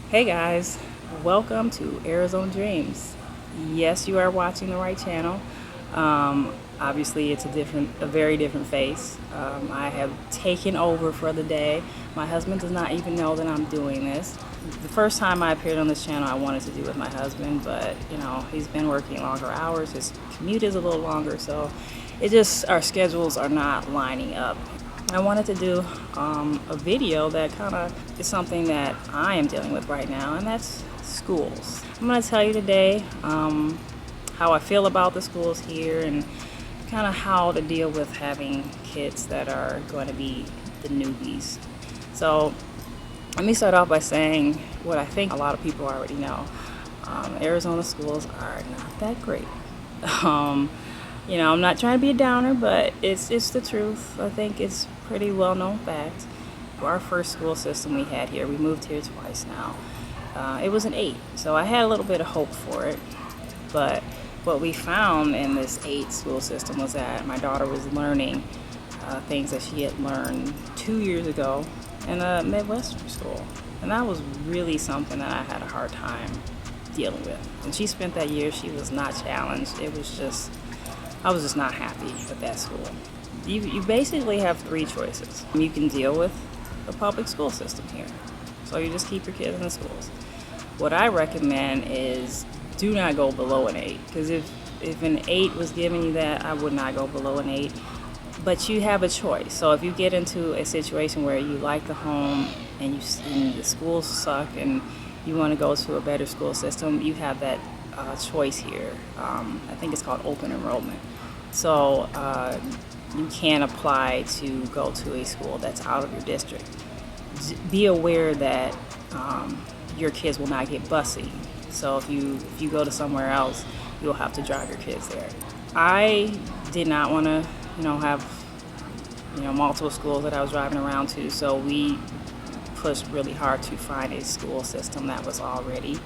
Hey guys, welcome to Arizona Dreams. Yes, you are watching the right channel. Obviously, it's a very different face. I have taken over for the day. My husband does not even know that I'm doing this. The first time I appeared on this channel, I wanted to do with my husband, but he's been working longer hours. His commute is a little longer, so our schedules are not lining up. I wanted to do a video that kind of is something that I am dealing with right now, and that's schools. I'm going to tell you today how I feel about the schools here and kind of how to deal with having kids that are going to be the newbies. So let me start off by saying what I think a lot of people already know. Arizona schools are not that great. I'm not trying to be a downer, but it's the truth. I think it's pretty well-known fact. Our first school system we had here, we moved here twice now. It was an 8, so I had a little bit of hope for it. But what we found in this 8 school system was that my daughter was learning things that she had learned 2 years ago in a Midwestern school. And that was really something that I had a hard time dealing with. When she spent that year, she was not challenged. I was just not happy with that school. You basically have 3 choices. You can deal with the public school system here. So you just keep your kids in the schools. What I recommend is do not go below an 8. Because if an 8 was giving you that, I would not go below an 8. But you have a choice. So if you get into a situation where you like the home and the schools suck and you want to go to a better school system, you have that choice here. I think it's called open enrollment. So you can apply to go to a school that's out of your district. Be aware that your kids will not get busy. So if you go to somewhere else, you'll have to drive your kids there. I did not want to, have multiple schools that I was driving around to. So we pushed really hard to find a school system that was already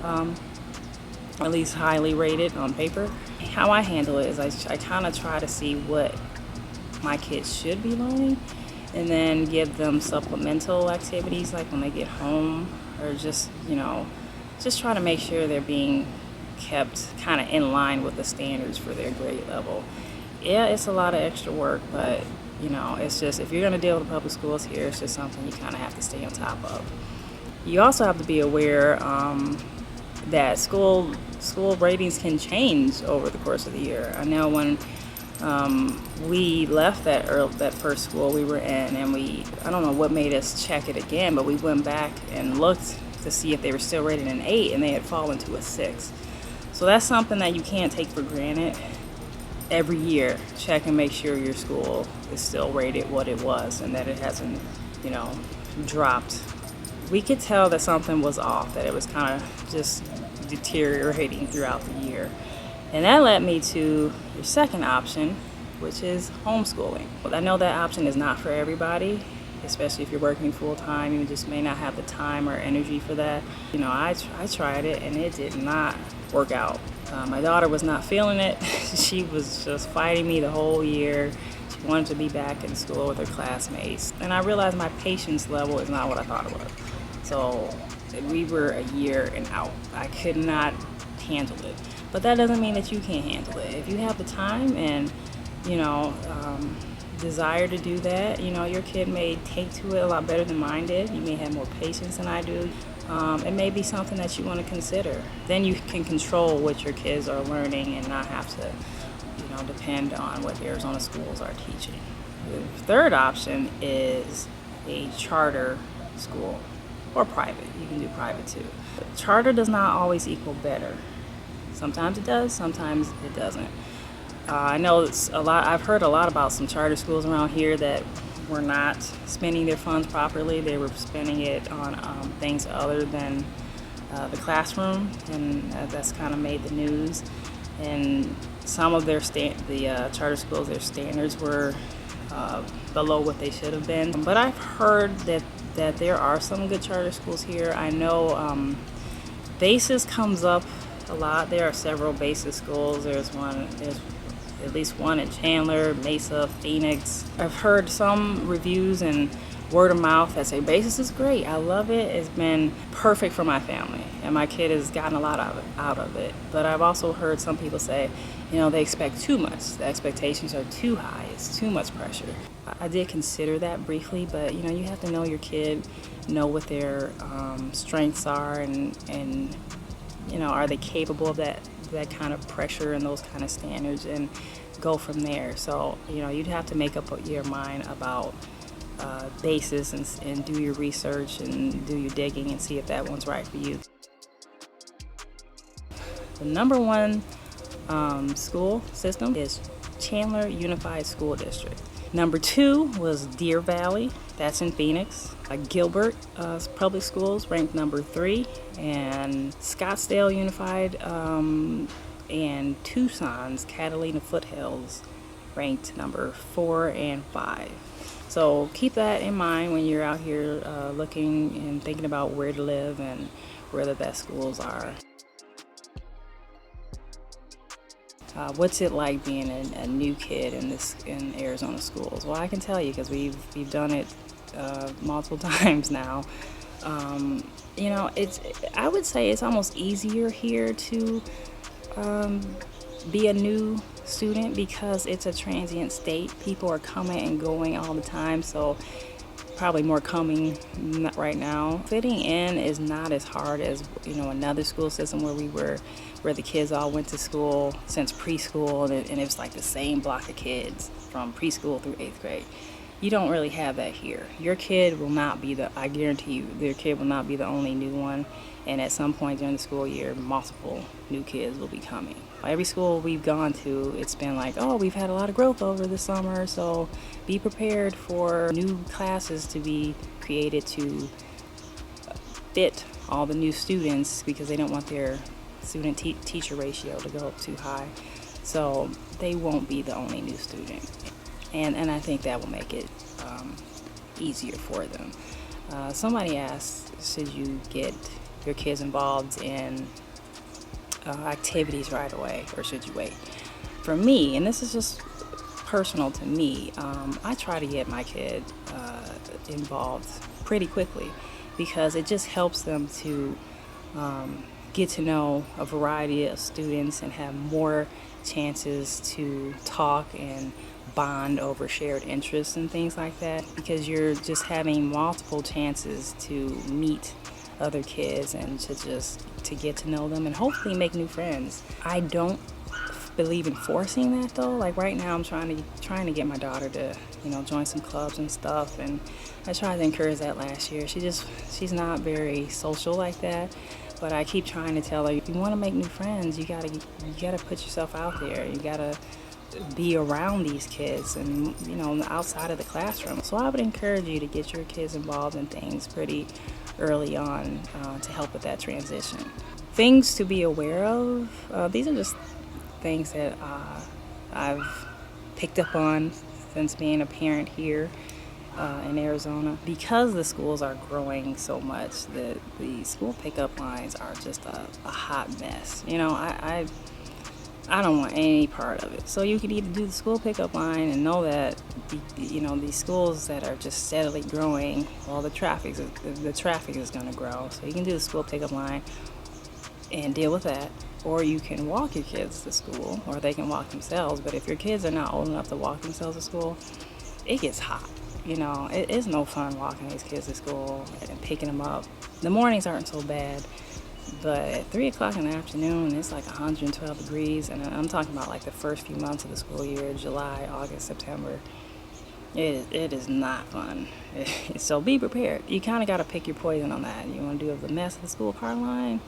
at least highly rated on paper. How I handle it is I kind of try to see what my kids should be learning and then give them supplemental activities like when they get home, or just try to make sure they're being kept kind of in line with the standards for their grade level. Yeah, it's a lot of extra work, but it's just, if you're going to deal with the public schools here, it's just something you kind of have to stay on top of. You also have to be aware that school ratings can change over the course of the year. I know when we left that first school we were in, and I don't know what made us check it again, but we went back and looked to see if they were still rated an 8, and they had fallen to a 6. So that's something that you can't take for granted. Every year, check and make sure your school is still rated what it was and that it hasn't, dropped. We could tell that something was off, that it was kind of just deteriorating throughout the year. And that led me to your second option, which is homeschooling. I know that option is not for everybody, especially if you're working full-time. You just may not have the time or energy for that. I tried it and it did not work out. My daughter was not feeling it. She was just fighting me the whole year. She wanted to be back in school with her classmates. And I realized my patience level is not what I thought it was. So we were a year and out. I could not handle it. But that doesn't mean that you can't handle it. If you have the time and, desire to do that, your kid may take to it a lot better than mine did. You may have more patience than I do. It may be something that you want to consider. Then you can control what your kids are learning and not have to, depend on what Arizona schools are teaching. The third option is a charter school or private. You can do private too. But charter does not always equal better. Sometimes it does, sometimes it doesn't. I know it's a lot. I've heard a lot about some charter schools around here that were not spending their funds properly. They were spending it on things other than the classroom, and that's kind of made the news. And some of the charter schools, their standards were below what they should have been. But I've heard that there are some good charter schools here. I know Basis comes up a lot. There are several Basis schools. There's at least one in Chandler, Mesa, Phoenix. I've heard some reviews and word of mouth that say basis is great, I love it. It's been perfect for my family, and my kid has gotten a lot out of it. But I've also heard some people say, they expect too much. The expectations are too high. It's too much pressure. I did consider that briefly, but you have to know your kid, know what their strengths are, and are they capable of that kind of pressure and those kind of standards, and go from there. So you'd have to make up your mind about basis and do your research and do your digging and see if that one's right for you. The number one school system is Chandler Unified School District. Number 2 was Deer Valley, that's in Phoenix. Gilbert Public Schools ranked number 3, and Scottsdale Unified and Tucson's Catalina Foothills ranked number 4 and 5. So keep that in mind when you're out here looking and thinking about where to live and where the best schools are. What's it like being a new kid in Arizona schools? Well, I can tell you because we've done it multiple times now. I would say it's almost easier here to be a new student because it's a transient state. People are coming and going all the time, so probably more coming right now. Fitting in is not as hard as another school system where the kids all went to school since preschool, and it was like the same block of kids from preschool through 8th grade. You don't really have that here. Your kid will not be I guarantee you, their kid will not be the only new one. And at some point during the school year, multiple new kids will be coming. Every school we've gone to, it's been like, oh, we've had a lot of growth over the summer, so be prepared for new classes to be created to fit all the new students because they don't want their student-teacher ratio to go up too high. So they won't be the only new student. And I think that will make it easier for them. Somebody asked, should you get your kids involved in activities right away, or should you wait? For me, and this is just personal to me, I try to get my kid involved pretty quickly because it just helps them to get to know a variety of students and have more chances to talk and bond over shared interests and things like that, because you're just having multiple chances to meet other kids and to get to know them and hopefully make new friends. I don't believe in forcing that though. Like right now I'm trying to get my daughter to join some clubs and stuff, and I tried to encourage that last year. She's not very social like that, but I keep trying to tell her, if you want to make new friends, you gotta put yourself out there. You gotta be around these kids and outside of the classroom. So I would encourage you to get your kids involved in things pretty early on to help with that transition. Things to be aware of, these are just things that I've picked up on since being a parent here in Arizona. Because the schools are growing so much, the school pickup lines are just a hot mess. I don't want any part of it. So you could either do the school pickup line and know that these schools that are just steadily growing, well, the traffic is going to grow. So you can do the school pickup line and deal with that, or you can walk your kids to school, or they can walk themselves. But if your kids are not old enough to walk themselves to school, it gets hot. It's no fun walking these kids to school and picking them up. The mornings aren't so bad. But at 3 o'clock in the afternoon, it's like 112 degrees, and I'm talking about like the first few months of the school year, July, August, September. It is not fun. So be prepared. You kind of got to pick your poison on that. You want to deal with the mess of the school car line,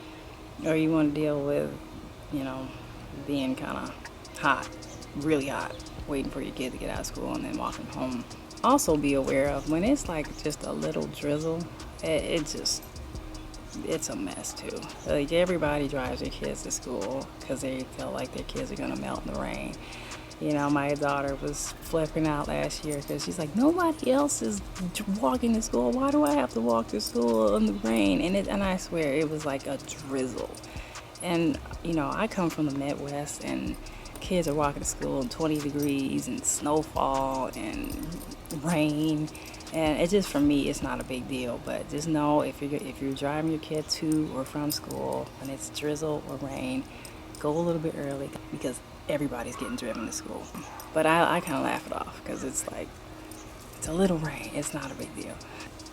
or you want to deal with, being kind of hot, really hot, waiting for your kid to get out of school and then walking home. Also be aware of when it's like just a little drizzle, it's a mess too. Like everybody drives their kids to school because they feel like their kids are gonna melt in the rain. My daughter was flipping out last year because she's like, nobody else is walking to school. Why do I have to walk to school in the rain? And I swear it was like a drizzle. And I come from the Midwest, and kids are walking to school in 20 degrees and snowfall and rain. And it just, for me, it's not a big deal. But just know, if you're driving your kid to or from school and it's drizzle or rain, go a little bit early, because everybody's getting driven to school. But I kind of laugh it off, because it's like, it's a little rain, it's not a big deal.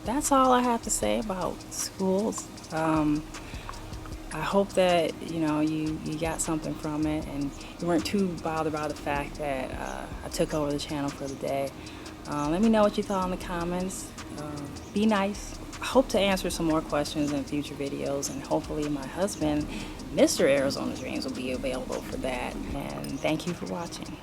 That's all I have to say about schools. I hope that you got something from it, and you weren't too bothered by the fact that I took over the channel for the day. Let me know what you thought in the comments. Be nice. I hope to answer some more questions in future videos, and hopefully my husband, Mr. Arizona Dreamz, will be available for that. And thank you for watching.